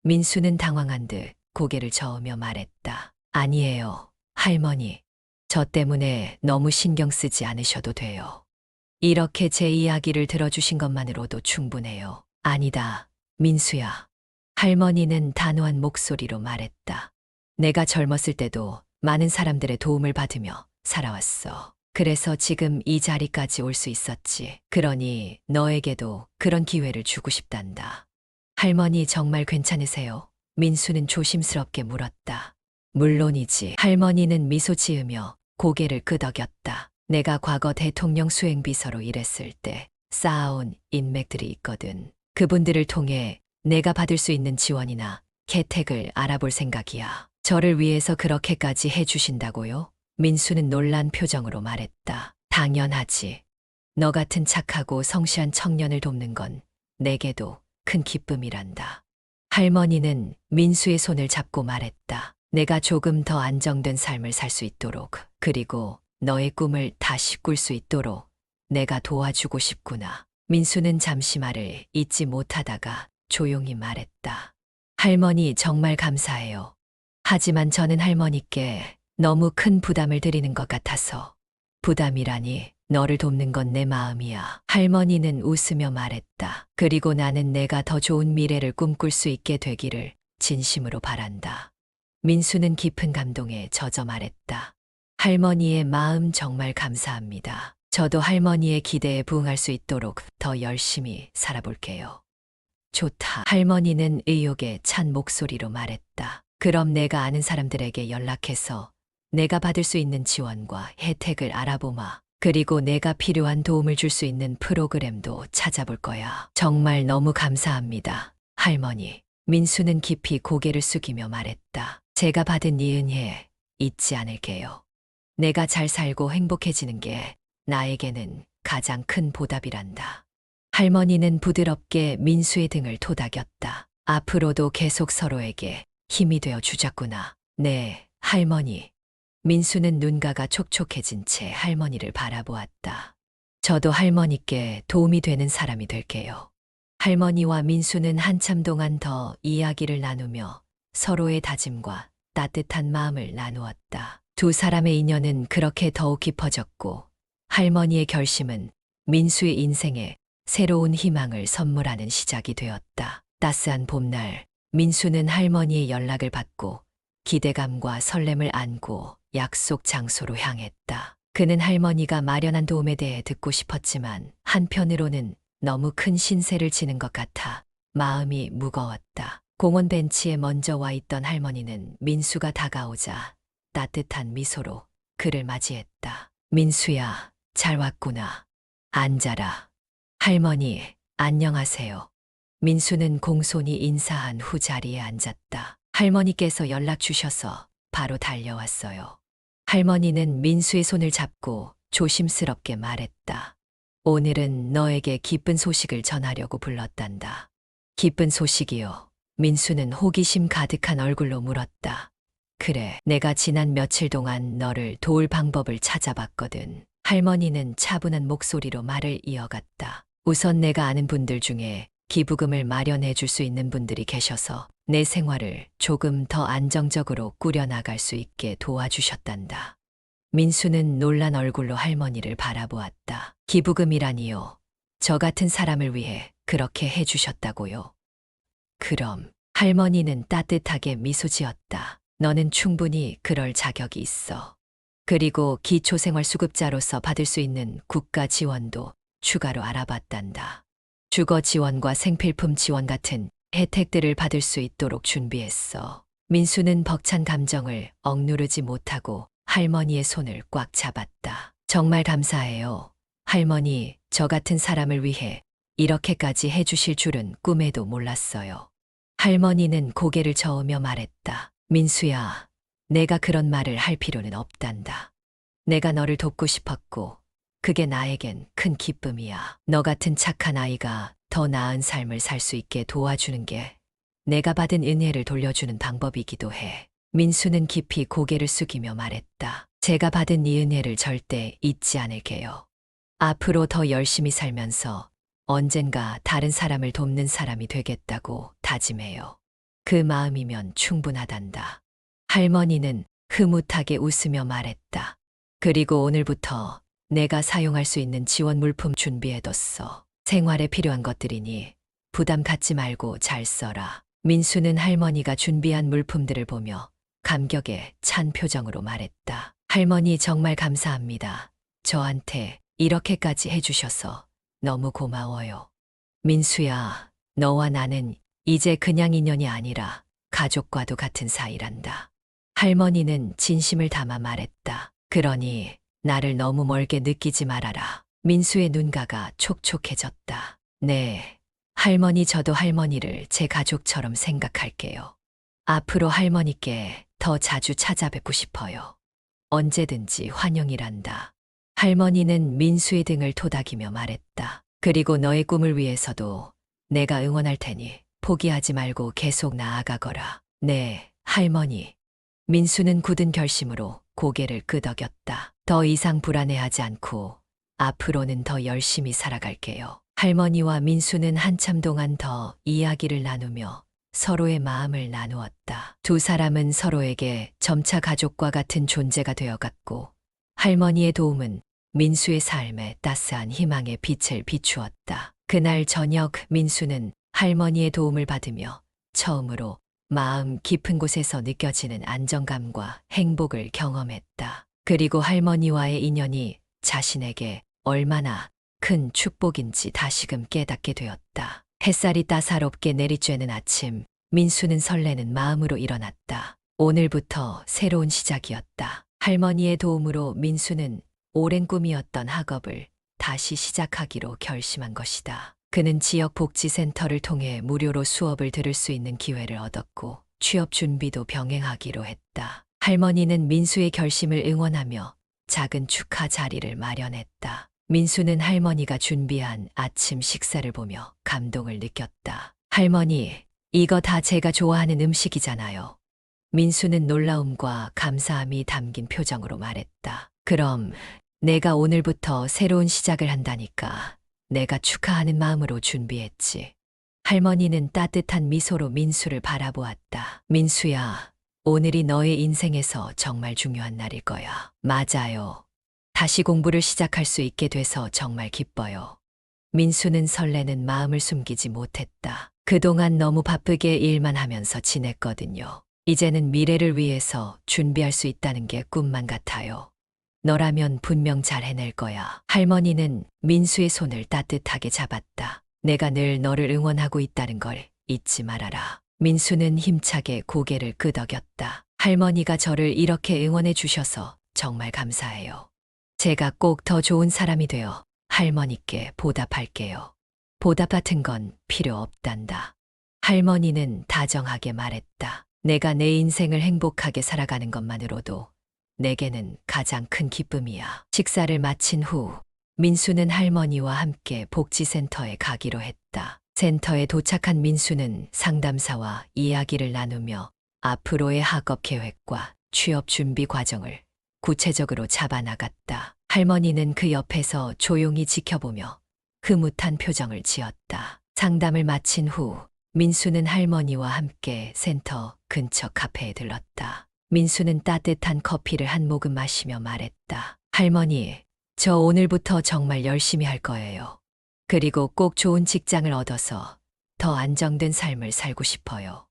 민수는 당황한 듯 고개를 저으며 말했다. 아니에요, 할머니. 저 때문에 너무 신경 쓰지 않으셔도 돼요. 이렇게 제 이야기를 들어주신 것만으로도 충분해요. 아니다, 민수야. 할머니는 단호한 목소리로 말했다. 내가 젊었을 때도 많은 사람들의 도움을 받으며 살아왔어. 그래서 지금 이 자리까지 올 수 있었지. 그러니 너에게도 그런 기회를 주고 싶단다. 할머니 정말 괜찮으세요? 민수는 조심스럽게 물었다. 물론이지. 할머니는 미소 지으며 고개를 끄덕였다. 내가 과거 대통령 수행비서로 일했을 때 쌓아온 인맥들이 있거든. 그분들을 통해 내가 받을 수 있는 지원이나 혜택을 알아볼 생각이야. 저를 위해서 그렇게까지 해주신다고요? 민수는 놀란 표정으로 말했다. 당연하지. 너 같은 착하고 성실한 청년을 돕는 건 내게도 큰 기쁨이란다. 할머니는 민수의 손을 잡고 말했다. 내가 조금 더 안정된 삶을 살 수 있도록, 그리고 너의 꿈을 다시 꿀 수 있도록 내가 도와주고 싶구나. 민수는 잠시 말을 잇지 못하다가 조용히 말했다. 할머니 정말 감사해요. 하지만 저는 할머니께 너무 큰 부담을 드리는 것 같아서. 부담이라니, 너를 돕는 건 내 마음이야. 할머니는 웃으며 말했다. 그리고 나는 내가 더 좋은 미래를 꿈꿀 수 있게 되기를 진심으로 바란다. 민수는 깊은 감동에 젖어 말했다. 할머니의 마음 정말 감사합니다. 저도 할머니의 기대에 부응할 수 있도록 더 열심히 살아볼게요. 좋다. 할머니는 의욕에 찬 목소리로 말했다. 그럼 내가 아는 사람들에게 연락해서 내가 받을 수 있는 지원과 혜택을 알아보마. 그리고 내가 필요한 도움을 줄 수 있는 프로그램도 찾아볼 거야. 정말 너무 감사합니다, 할머니. 민수는 깊이 고개를 숙이며 말했다. 제가 받은 이 은혜 잊지 않을게요. 내가 잘 살고 행복해지는 게 나에게는 가장 큰 보답이란다. 할머니는 부드럽게 민수의 등을 토닥였다. 앞으로도 계속 서로에게 힘이 되어 주자꾸나. 네, 할머니. 민수는 눈가가 촉촉해진 채 할머니를 바라보았다. 저도 할머니께 도움이 되는 사람이 될게요. 할머니와 민수는 한참 동안 더 이야기를 나누며 서로의 다짐과 따뜻한 마음을 나누었다. 두 사람의 인연은 그렇게 더욱 깊어졌고, 할머니의 결심은 민수의 인생에 새로운 희망을 선물하는 시작이 되었다. 따스한 봄날, 민수는 할머니의 연락을 받고 기대감과 설렘을 안고 약속 장소로 향했다. 그는 할머니가 마련한 도움에 대해 듣고 싶었지만 한편으로는 너무 큰 신세를 지는 것 같아 마음이 무거웠다. 공원 벤치에 먼저 와 있던 할머니는 민수가 다가오자 따뜻한 미소로 그를 맞이했다. 민수야, 잘 왔구나. 앉아라. 할머니, 안녕하세요. 민수는 공손히 인사한 후 자리에 앉았다. 할머니께서 연락 주셔서 바로 달려왔어요. 할머니는 민수의 손을 잡고 조심스럽게 말했다. 오늘은 너에게 기쁜 소식을 전하려고 불렀단다. 기쁜 소식이요. 민수는 호기심 가득한 얼굴로 물었다. 그래, 내가 지난 며칠 동안 너를 도울 방법을 찾아봤거든. 할머니는 차분한 목소리로 말을 이어갔다. 우선 내가 아는 분들 중에 기부금을 마련해 줄 수 있는 분들이 계셔서 내 생활을 조금 더 안정적으로 꾸려나갈 수 있게 도와주셨단다. 민수는 놀란 얼굴로 할머니를 바라보았다. 기부금이라니요. 저 같은 사람을 위해 그렇게 해주셨다고요. 그럼 할머니는 따뜻하게 미소 지었다. 너는 충분히 그럴 자격이 있어. 그리고 기초생활수급자로서 받을 수 있는 국가 지원도 추가로 알아봤단다. 주거 지원과 생필품 지원 같은 혜택들을 받을 수 있도록 준비했어. 민수는 벅찬 감정을 억누르지 못하고 할머니의 손을 꽉 잡았다. 정말 감사해요. 할머니, 저 같은 사람을 위해 이렇게까지 해주실 줄은 꿈에도 몰랐어요. 할머니는 고개를 저으며 말했다. 민수야, 내가 그런 말을 할 필요는 없단다. 내가 너를 돕고 싶었고, 그게 나에겐 큰 기쁨이야. 너 같은 착한 아이가 더 나은 삶을 살 수 있게 도와주는 게 내가 받은 은혜를 돌려주는 방법이기도 해. 민수는 깊이 고개를 숙이며 말했다. 제가 받은 이 은혜를 절대 잊지 않을게요. 앞으로 더 열심히 살면서 언젠가 다른 사람을 돕는 사람이 되겠다고 다짐해요. 그 마음이면 충분하단다. 할머니는 흐뭇하게 웃으며 말했다. 그리고 오늘부터 내가 사용할 수 있는 지원 물품 준비해뒀어. 생활에 필요한 것들이니 부담 갖지 말고 잘 써라. 민수는 할머니가 준비한 물품들을 보며 감격에 찬 표정으로 말했다. 할머니 정말 감사합니다. 저한테 이렇게까지 해주셔서 너무 고마워요. 민수야, 너와 나는 이제 그냥 인연이 아니라 가족과도 같은 사이란다. 할머니는 진심을 담아 말했다. 그러니 나를 너무 멀게 느끼지 말아라. 민수의 눈가가 촉촉해졌다. 네, 할머니 저도 할머니를 제 가족처럼 생각할게요. 앞으로 할머니께 더 자주 찾아뵙고 싶어요. 언제든지 환영이란다. 할머니는 민수의 등을 토닥이며 말했다. 그리고 너의 꿈을 위해서도 내가 응원할 테니 포기하지 말고 계속 나아가거라. 네, 할머니. 민수는 굳은 결심으로 고개를 끄덕였다. 더 이상 불안해하지 않고 앞으로는 더 열심히 살아갈게요. 할머니와 민수는 한참 동안 더 이야기를 나누며 서로의 마음을 나누었다. 두 사람은 서로에게 점차 가족과 같은 존재가 되어갔고 할머니의 도움은 민수의 삶에 따스한 희망의 빛을 비추었다. 그날 저녁 민수는 할머니의 도움을 받으며 처음으로 마음 깊은 곳에서 느껴지는 안정감과 행복을 경험했다. 그리고 할머니와의 인연이 자신에게 얼마나 큰 축복인지 다시금 깨닫게 되었다. 햇살이 따사롭게 내리쬐는 아침, 민수는 설레는 마음으로 일어났다. 오늘부터 새로운 시작이었다. 할머니의 도움으로 민수는 오랜 꿈이었던 학업을 다시 시작하기로 결심한 것이다. 그는 지역 복지센터를 통해 무료로 수업을 들을 수 있는 기회를 얻었고 취업 준비도 병행하기로 했다. 할머니는 민수의 결심을 응원하며 작은 축하 자리를 마련했다. 민수는 할머니가 준비한 아침 식사를 보며 감동을 느꼈다. 할머니, 이거 다 제가 좋아하는 음식이잖아요. 민수는 놀라움과 감사함이 담긴 표정으로 말했다. 그럼 내가 오늘부터 새로운 시작을 한다니까. 내가 축하하는 마음으로 준비했지. 할머니는 따뜻한 미소로 민수를 바라보았다. 민수야, 오늘이 너의 인생에서 정말 중요한 날일 거야. 맞아요. 다시 공부를 시작할 수 있게 돼서 정말 기뻐요. 민수는 설레는 마음을 숨기지 못했다. 그동안 너무 바쁘게 일만 하면서 지냈거든요. 이제는 미래를 위해서 준비할 수 있다는 게 꿈만 같아요. 너라면 분명 잘 해낼 거야. 할머니는 민수의 손을 따뜻하게 잡았다. 내가 늘 너를 응원하고 있다는 걸 잊지 말아라. 민수는 힘차게 고개를 끄덕였다. 할머니가 저를 이렇게 응원해 주셔서 정말 감사해요. 제가 꼭 더 좋은 사람이 되어 할머니께 보답할게요. 보답 같은 건 필요 없단다. 할머니는 다정하게 말했다. 내가 내 인생을 행복하게 살아가는 것만으로도 내게는 가장 큰 기쁨이야. 식사를 마친 후 민수는 할머니와 함께 복지센터에 가기로 했다. 센터에 도착한 민수는 상담사와 이야기를 나누며 앞으로의 학업 계획과 취업 준비 과정을 구체적으로 잡아나갔다. 할머니는 그 옆에서 조용히 지켜보며 흐뭇한 표정을 지었다. 상담을 마친 후 민수는 할머니와 함께 센터 근처 카페에 들렀다. 민수는 따뜻한 커피를 한 모금 마시며 말했다. 할머니, 저 오늘부터 정말 열심히 할 거예요. 그리고 꼭 좋은 직장을 얻어서 더 안정된 삶을 살고 싶어요.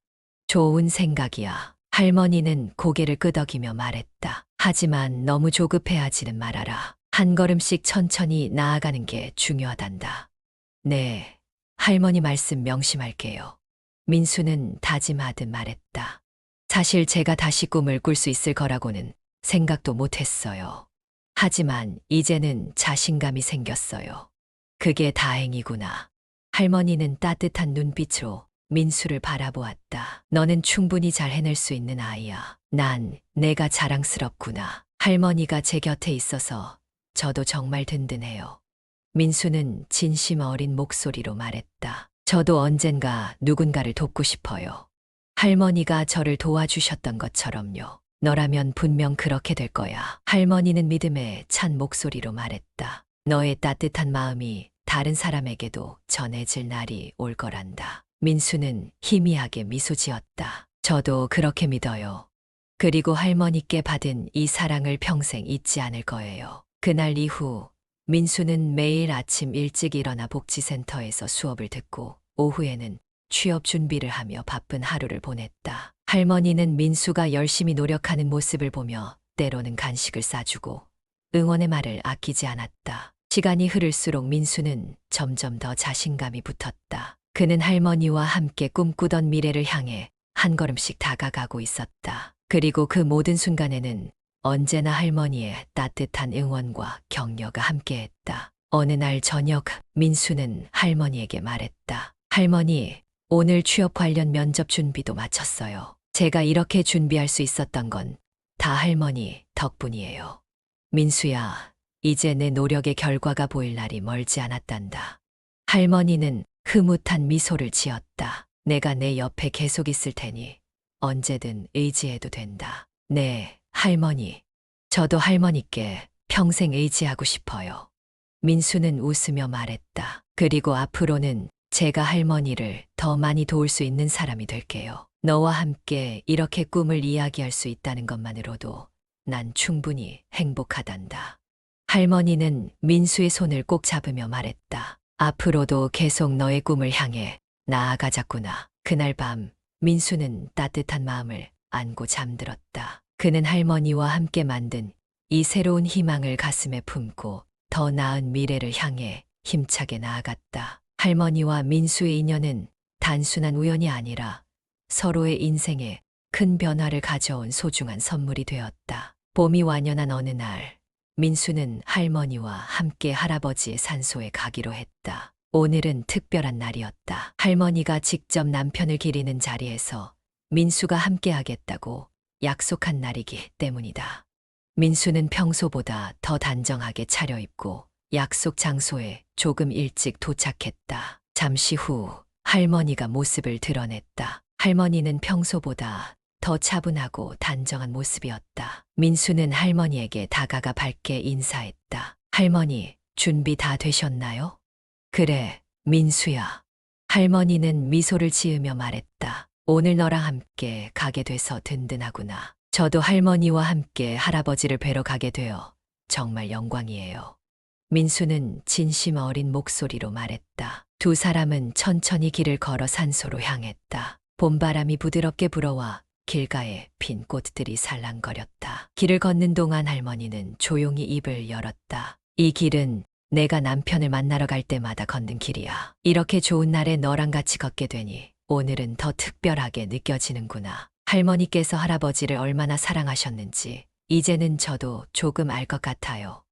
좋은 생각이야. 할머니는 고개를 끄덕이며 말했다. 하지만 너무 조급해하지는 말아라. 한 걸음씩 천천히 나아가는 게 중요하단다. 네, 할머니 말씀 명심할게요. 민수는 다짐하듯 말했다. 사실 제가 다시 꿈을 꿀 수 있을 거라고는 생각도 못했어요. 하지만 이제는 자신감이 생겼어요. 그게 다행이구나. 할머니는 따뜻한 눈빛으로 민수를 바라보았다. 너는 충분히 잘 해낼 수 있는 아이야. 난 내가 자랑스럽구나. 할머니가 제 곁에 있어서 저도 정말 든든해요. 민수는 진심 어린 목소리로 말했다. 저도 언젠가 누군가를 돕고 싶어요. 할머니가 저를 도와주셨던 것처럼요. 너라면 분명 그렇게 될 거야. 할머니는 믿음에 찬 목소리로 말했다. 너의 따뜻한 마음이 다른 사람에게도 전해질 날이 올 거란다. 민수는 희미하게 미소 지었다. 저도 그렇게 믿어요. 그리고 할머니께 받은 이 사랑을 평생 잊지 않을 거예요. 그날 이후 민수는 매일 아침 일찍 일어나 복지센터에서 수업을 듣고 오후에는 취업 준비를 하며 바쁜 하루를 보냈다. 할머니는 민수가 열심히 노력하는 모습을 보며 때로는 간식을 싸주고 응원의 말을 아끼지 않았다. 시간이 흐를수록 민수는 점점 더 자신감이 붙었다. 그는 할머니와 함께 꿈꾸던 미래를 향해 한 걸음씩 다가가고 있었다. 그리고 그 모든 순간에는 언제나 할머니의 따뜻한 응원과 격려가 함께했다. 어느 날 저녁 민수는 할머니에게 말했다. 할머니, 오늘 취업 관련 면접 준비도 마쳤어요. 제가 이렇게 준비할 수 있었던 건 다 할머니 덕분이에요. 민수야, 이제 내 노력의 결과가 보일 날이 멀지 않았단다. 할머니는 흐뭇한 미소를 지었다. 내가 내 옆에 계속 있을 테니 언제든 의지해도 된다. 네, 할머니. 저도 할머니께 평생 의지하고 싶어요. 민수는 웃으며 말했다. 그리고 앞으로는 제가 할머니를 더 많이 도울 수 있는 사람이 될게요. 너와 함께 이렇게 꿈을 이야기할 수 있다는 것만으로도 난 충분히 행복하단다. 할머니는 민수의 손을 꼭 잡으며 말했다. 앞으로도 계속 너의 꿈을 향해 나아가자꾸나. 그날 밤 민수는 따뜻한 마음을 안고 잠들었다. 그는 할머니와 함께 만든 이 새로운 희망을 가슴에 품고 더 나은 미래를 향해 힘차게 나아갔다. 할머니와 민수의 인연은 단순한 우연이 아니라 서로의 인생에 큰 변화를 가져온 소중한 선물이 되었다. 봄이 완연한 어느 날, 민수는 할머니와 함께 할아버지의 산소에 가기로 했다. 오늘은 특별한 날이었다. 할머니가 직접 남편을 기리는 자리에서 민수가 함께 하겠다고 약속한 날이기 때문이다. 민수는 평소보다 더 단정하게 차려입고 약속 장소에 조금 일찍 도착했다. 잠시 후 할머니가 모습을 드러냈다. 할머니는 평소보다 더 차분하고 단정한 모습이었다. 민수는 할머니에게 다가가 밝게 인사했다. 할머니, 준비 다 되셨나요? 그래, 민수야. 할머니는 미소를 지으며 말했다. 오늘 너랑 함께 가게 돼서 든든하구나. 저도 할머니와 함께 할아버지를 뵈러 가게 되어 정말 영광이에요. 민수는 진심 어린 목소리로 말했다. 두 사람은 천천히 길을 걸어 산소로 향했다. 봄바람이 부드럽게 불어와 길가에 핀 꽃들이 살랑거렸다. 길을 걷는 동안 할머니는 조용히 입을 열었다. 이 길은 내가 남편을 만나러 갈 때마다 걷는 길이야. 이렇게 좋은 날에 너랑 같이 걷게 되니 오늘은 더 특별하게 느껴지는구나. 할머니께서 할아버지를 얼마나 사랑하셨는지 이제는 저도 조금 알 것 같아요.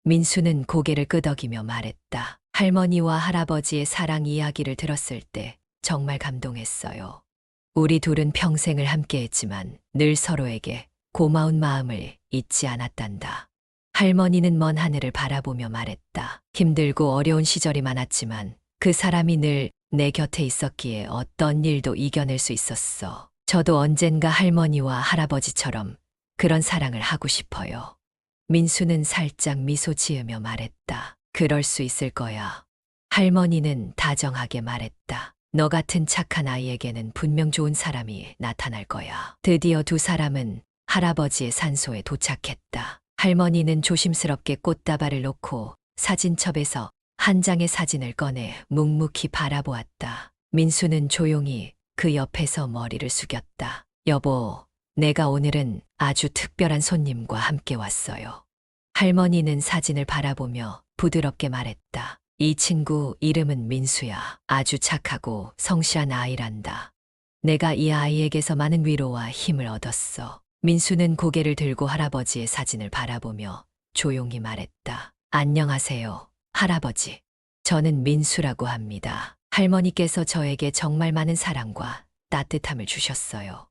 민수는 고개를 끄덕이며 말했다. 할머니와 할아버지의 사랑 이야기를 들었을 때 정말 감동했어요. 우리 둘은 평생을 함께했지만 늘 서로에게 고마운 마음을 잊지 않았단다. 할머니는 먼 하늘을 바라보며 말했다. 힘들고 어려운 시절이 많았지만 그 사람이 늘 내 곁에 있었기에 어떤 일도 이겨낼 수 있었어. 저도 언젠가 할머니와 할아버지처럼 그런 사랑을 하고 싶어요. 민수는 살짝 미소 지으며 말했다. 그럴 수 있을 거야. 할머니는 다정하게 말했다. 너 같은 착한 아이에게는 분명 좋은 사람이 나타날 거야. 드디어 두 사람은 할아버지의 산소에 도착했다. 할머니는 조심스럽게 꽃다발을 놓고 사진첩에서 한 장의 사진을 꺼내 묵묵히 바라보았다. 민수는 조용히 그 옆에서 머리를 숙였다. 여보, 내가 오늘은 아주 특별한 손님과 함께 왔어요. 할머니는 사진을 바라보며 부드럽게 말했다. 이 친구 이름은 민수야. 아주 착하고 성실한 아이란다. 내가 이 아이에게서 많은 위로와 힘을 얻었어. 민수는 고개를 들고 할아버지의 사진을 바라보며 조용히 말했다. 안녕하세요, 할아버지. 저는 민수라고 합니다. 할머니께서 저에게 정말 많은 사랑과 따뜻함을 주셨어요.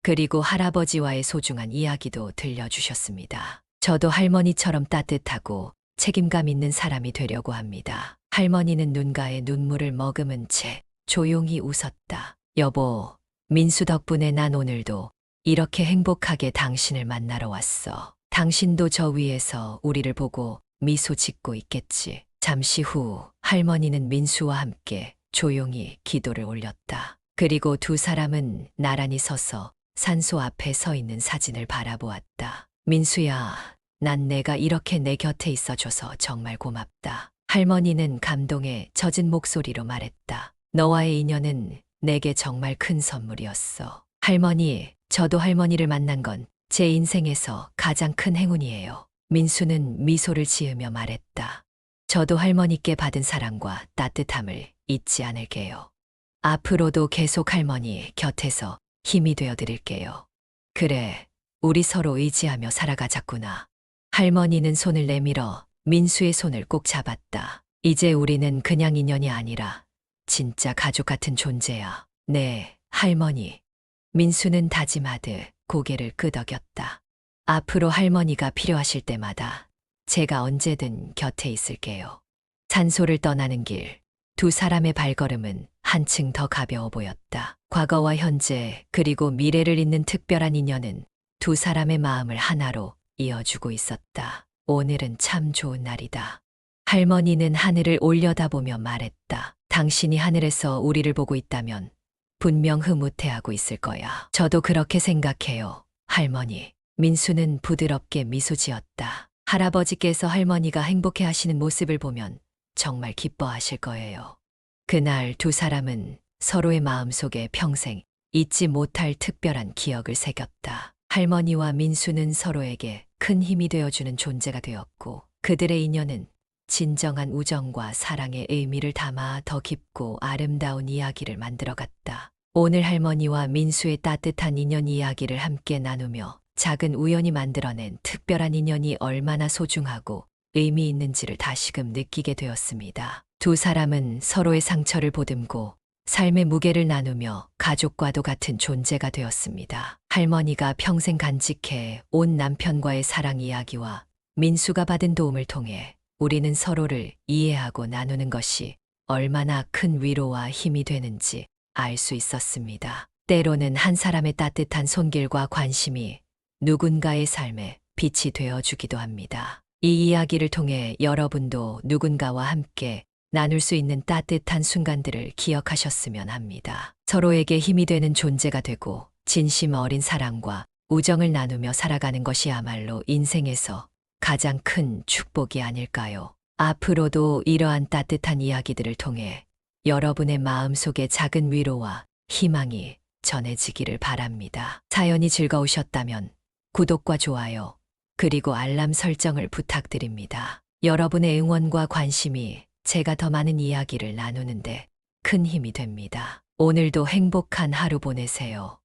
그리고 할아버지와의 소중한 이야기도 들려주셨습니다. 저도 할머니처럼 따뜻하고 책임감 있는 사람이 되려고 합니다. 할머니는 눈가에 눈물을 머금은 채 조용히 웃었다. 여보, 민수 덕분에 난 오늘도 이렇게 행복하게 당신을 만나러 왔어. 당신도 저 위에서 우리를 보고 미소 짓고 있겠지. 잠시 후 할머니는 민수와 함께 조용히 기도를 올렸다. 그리고 두 사람은 나란히 서서 산소 앞에 서 있는 사진을 바라보았다. 민수야, 난 내가 이렇게 내 곁에 있어줘서 정말 고맙다. 할머니는 감동에 젖은 목소리로 말했다. 너와의 인연은 내게 정말 큰 선물이었어. 할머니, 저도 할머니를 만난 건 제 인생에서 가장 큰 행운이에요. 민수는 미소를 지으며 말했다. 저도 할머니께 받은 사랑과 따뜻함을 잊지 않을게요. 앞으로도 계속 할머니 곁에서 힘이 되어 드릴게요. 그래, 우리 서로 의지하며 살아가자꾸나. 할머니는 손을 내밀어 민수의 손을 꼭 잡았다. 이제 우리는 그냥 인연이 아니라 진짜 가족 같은 존재야. 네, 할머니. 민수는 다짐하듯 고개를 끄덕였다. 앞으로 할머니가 필요하실 때마다 제가 언제든 곁에 있을게요. 산소를 떠나는 길, 두 사람의 발걸음은 한층 더 가벼워 보였다. 과거와 현재 그리고 미래를 잇는 특별한 인연은 두 사람의 마음을 하나로 이어주고 있었다. 오늘은 참 좋은 날이다. 할머니는 하늘을 올려다보며 말했다. 당신이 하늘에서 우리를 보고 있다면 분명 흐뭇해하고 있을 거야. 저도 그렇게 생각해요, 할머니. 민수는 부드럽게 미소 지었다. 할아버지께서 할머니가 행복해 하시는 모습을 보면 정말 기뻐하실 거예요. 그날 두 사람은 서로의 마음속에 평생 잊지 못할 특별한 기억을 새겼다. 할머니와 민수는 서로에게 큰 힘이 되어주는 존재가 되었고, 그들의 인연은 진정한 우정과 사랑의 의미를 담아 더 깊고 아름다운 이야기를 만들어갔다. 오늘 할머니와 민수의 따뜻한 인연 이야기를 함께 나누며 작은 우연이 만들어낸 특별한 인연이 얼마나 소중하고 의미 있는지를 다시금 느끼게 되었습니다. 두 사람은 서로의 상처를 보듬고 삶의 무게를 나누며 가족과도 같은 존재가 되었습니다. 할머니가 평생 간직해 온 남편과의 사랑 이야기와 민수가 받은 도움을 통해 우리는 서로를 이해하고 나누는 것이 얼마나 큰 위로와 힘이 되는지 알 수 있었습니다. 때로는 한 사람의 따뜻한 손길과 관심이 누군가의 삶에 빛이 되어주기도 합니다. 이 이야기를 통해 여러분도 누군가와 함께 나눌 수 있는 따뜻한 순간들을 기억하셨으면 합니다. 서로에게 힘이 되는 존재가 되고 진심 어린 사랑과 우정을 나누며 살아가는 것이야말로 인생에서 가장 큰 축복이 아닐까요? 앞으로도 이러한 따뜻한 이야기들을 통해 여러분의 마음속에 작은 위로와 희망이 전해지기를 바랍니다. 사연이 즐거우셨다면 구독과 좋아요, 그리고 알람 설정을 부탁드립니다. 여러분의 응원과 관심이 제가 더 많은 이야기를 나누는데 큰 힘이 됩니다. 오늘도 행복한 하루 보내세요.